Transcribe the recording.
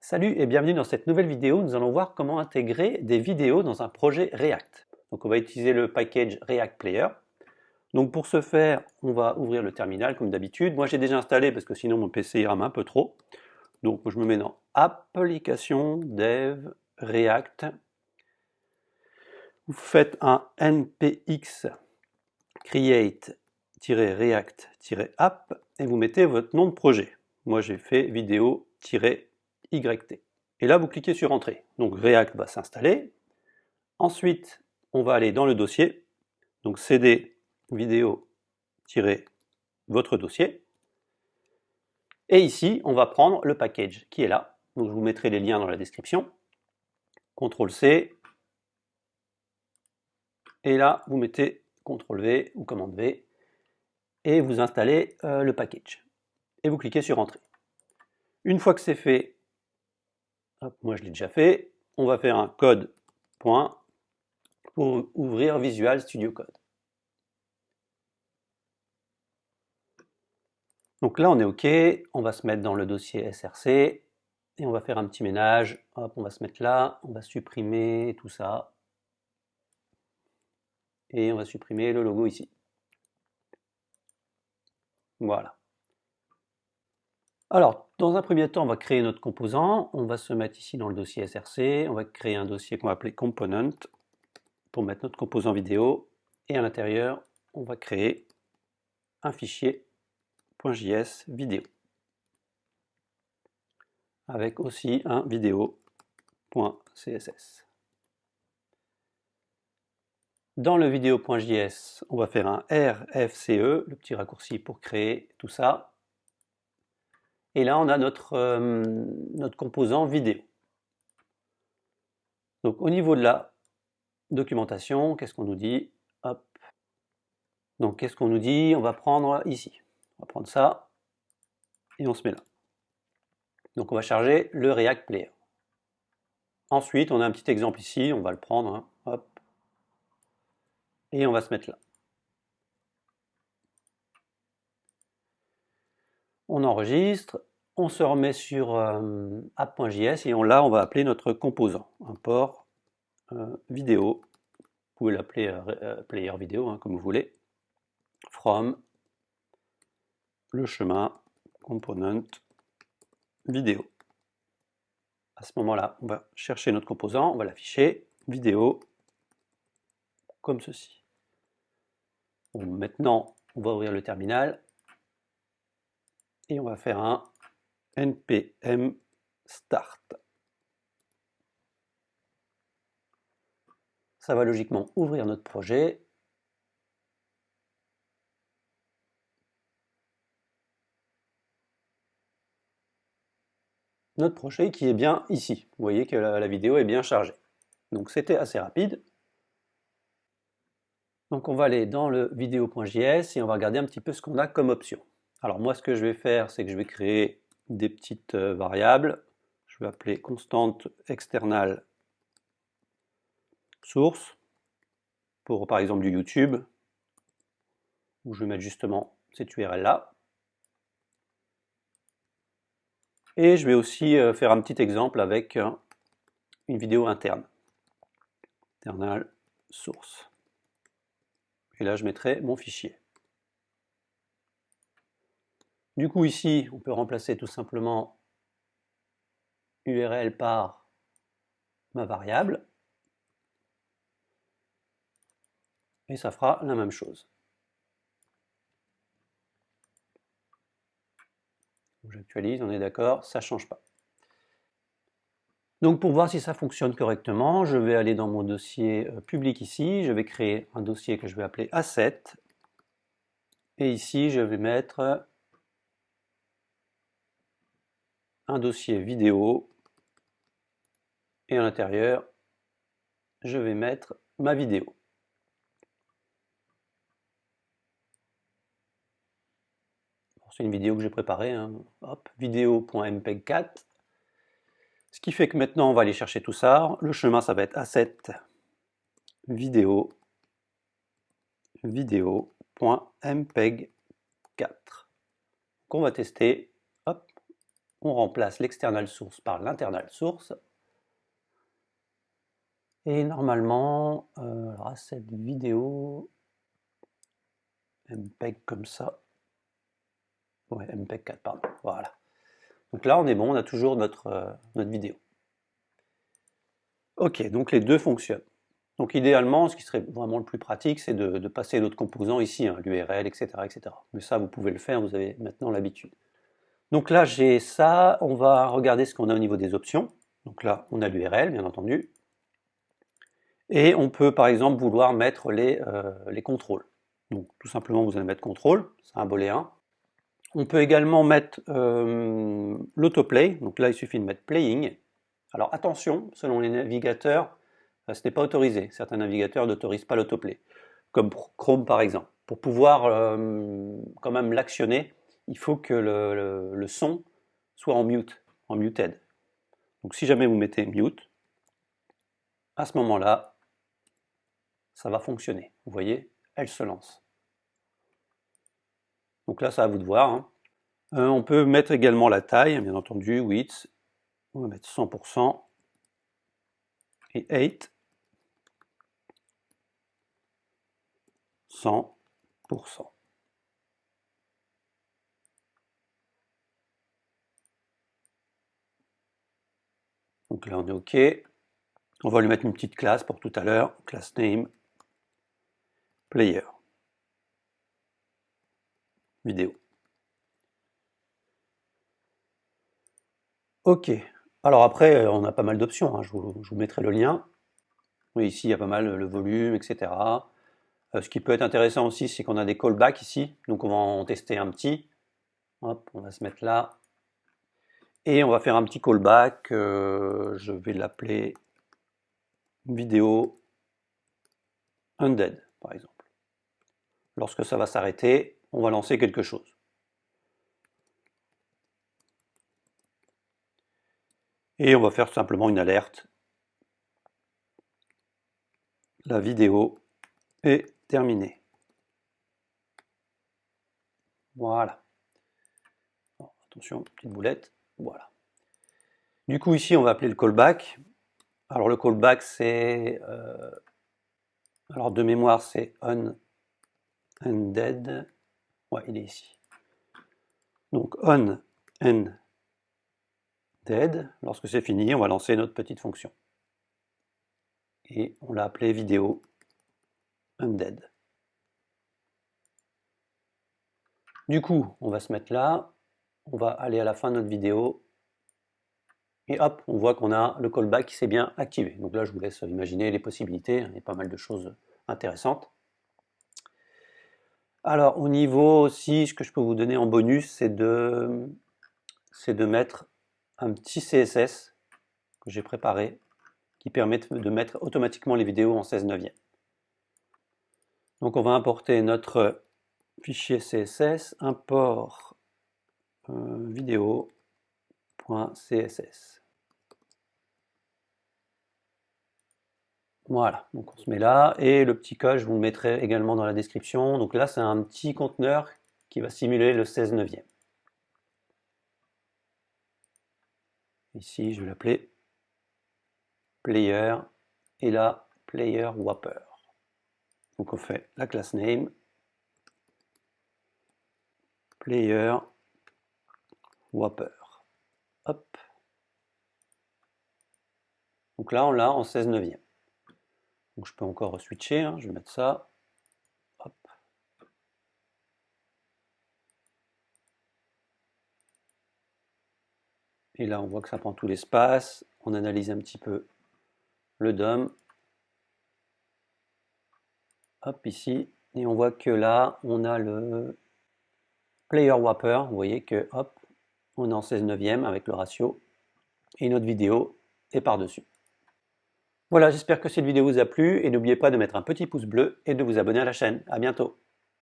Salut et bienvenue dans cette nouvelle vidéo. Nous allons voir comment intégrer des vidéos dans un projet React. Donc on va utiliser le package React Player. Donc pour ce faire, on va ouvrir le terminal comme d'habitude. Moi j'ai déjà installé parce que sinon mon PC rame un peu trop. Donc je me mets dans Application Dev React. Vous faites un npx create-react-app et vous mettez votre nom de projet. Moi j'ai fait vidéo-yt. Et là, vous cliquez sur Entrée. Donc React va s'installer. Ensuite, on va aller dans le dossier. Donc cd vidéo-votre dossier. Et ici, on va prendre le package qui est là. Donc je vous mettrai les liens dans la description. CTRL-C. Et là, vous mettez CTRL-V ou commande V. Et vous installez le package. Et vous cliquez sur Entrée. Une fois que c'est fait, hop, moi je l'ai déjà fait, on va faire un code point pour ouvrir Visual Studio Code. Donc là on est OK, on va se mettre dans le dossier src et on va faire un petit ménage. Hop, on va se mettre là, on va supprimer tout ça et on va supprimer le logo ici. Voilà. Alors, dans un premier temps, on va créer notre composant. On va se mettre ici dans le dossier src. On va créer un dossier qu'on va appeler component pour mettre notre composant vidéo. Et à l'intérieur, on va créer un fichier .js vidéo avec aussi un vidéo.css. Dans le vidéo.js, on va faire un RFCE, le petit raccourci pour créer tout ça. Et là, on a notre composant vidéo. Donc au niveau de la documentation, qu'est-ce qu'on nous dit? Hop. Donc qu'est-ce qu'on nous dit? On va prendre ici. On va prendre ça et on se met là. Donc on va charger le React Player. Ensuite, on a un petit exemple ici, on va le prendre, hein. Hop. Et on va se mettre là. On enregistre, on se remet sur app.js et là on va appeler notre composant, import vidéo, vous pouvez l'appeler player vidéo hein, comme vous voulez, from le chemin component vidéo. À ce moment-là, on va chercher notre composant, on va l'afficher, vidéo, comme ceci. Bon, maintenant, on va ouvrir le terminal et on va faire un npm start. Ça va logiquement ouvrir notre projet. Notre projet qui est bien ici. Vous voyez que la vidéo est bien chargée. Donc c'était assez rapide. Donc on va aller dans le vidéo.js et on va regarder un petit peu ce qu'on a comme option. Alors moi ce que je vais faire, c'est que je vais créer des petites variables. Je vais appeler constante external source pour par exemple du YouTube, où je vais mettre justement cette URL là. Et je vais aussi faire un petit exemple avec une vidéo interne. Internal source. Et là, je mettrai mon fichier. Du coup, ici, on peut remplacer tout simplement URL par ma variable. Et ça fera la même chose. J'actualise, on est d'accord, ça ne change pas. Donc pour voir si ça fonctionne correctement, je vais aller dans mon dossier public ici, je vais créer un dossier que je vais appeler asset. Et ici, je vais mettre un dossier vidéo. Et à l'intérieur, je vais mettre ma vidéo. C'est une vidéo que j'ai préparée, hein. Hop, vidéo.mpeg4. Ce qui fait que maintenant, on va aller chercher tout ça. Le chemin, ça va être asset vidéo vidéo.mpeg4. Donc on va tester. Hop, on remplace l'external source par l'internal source. Et normalement, alors cette vidéo, MPEG comme ça. Ouais, MPEG 4, pardon. Voilà. Donc là, on est bon, on a toujours notre vidéo. Ok, donc les deux fonctionnent. Donc idéalement, ce qui serait vraiment le plus pratique, c'est de passer l'autre composant ici, hein, l'URL, etc., etc. Mais ça, vous pouvez le faire, vous avez maintenant l'habitude. Donc là, j'ai ça, on va regarder ce qu'on a au niveau des options. Donc là, on a l'URL, bien entendu. Et on peut, par exemple, vouloir mettre les contrôles. Donc tout simplement, vous allez mettre contrôle, symbole 1. On peut également mettre l'autoplay. Donc là, il suffit de mettre playing. Alors attention, selon les navigateurs, ce n'est pas autorisé. Certains navigateurs n'autorisent pas l'autoplay, comme Chrome par exemple. Pour pouvoir quand même l'actionner, il faut que le son soit en mute, en muted. Donc si jamais vous mettez mute, à ce moment-là, ça va fonctionner. Vous voyez, elle se lance. Donc là, c'est à vous de voir. Hein. On peut mettre également la taille, bien entendu, width. On va mettre 100% et 8. 100%. Donc là on est OK. On va lui mettre une petite classe pour tout à l'heure. Class name player. Vidéo. OK. Alors après, on a pas mal d'options. Hein. Je vous mettrai le lien. Oui, ici, il y a pas mal le volume, etc. Ce qui peut être intéressant aussi, c'est qu'on a des callbacks ici. Donc on va en tester un petit. Hop, on va se mettre là. Et on va faire un petit callback. Je vais l'appeler vidéo undead, par exemple. Lorsque ça va s'arrêter, on va lancer quelque chose. Et on va faire simplement une alerte. La vidéo est terminée. Voilà. Bon, attention, petite boulette. Voilà. Du coup, ici, on va appeler le callback. Alors, le callback, c'est... alors, de mémoire, c'est undead. Ouais, il est ici. Donc, undead. Lorsque c'est fini, on va lancer notre petite fonction. Et on l'a appelé vidéo undead. Du coup, on va se mettre là. On va aller à la fin de notre vidéo. Et hop, on voit qu'on a le callback qui s'est bien activé. Donc là, je vous laisse imaginer les possibilités. Il y a pas mal de choses intéressantes. Alors, au niveau aussi, ce que je peux vous donner en bonus, c'est de mettre un petit CSS que j'ai préparé qui permet de mettre automatiquement les vidéos en 16/9. Donc, on va importer notre fichier CSS, import vidéo.css. Voilà, donc on se met là, et le petit code, je vous le mettrai également dans la description. Donc là, c'est un petit conteneur qui va simuler le 16/9. Ici, je vais l'appeler player, et là, player wrapper. Donc on fait la class name, player wrapper. Hop. Donc là, on l'a en 16/9. Donc je peux encore switcher, hein, je vais mettre ça. Hop. Et là, on voit que ça prend tout l'espace. On analyse un petit peu le DOM. Hop, ici. Et on voit que là, on a le player wrapper. Vous voyez que, hop, on est en 16/9 avec le ratio. Et notre vidéo est par-dessus. Voilà, j'espère que cette vidéo vous a plu. Et n'oubliez pas de mettre un petit pouce bleu et de vous abonner à la chaîne. À bientôt.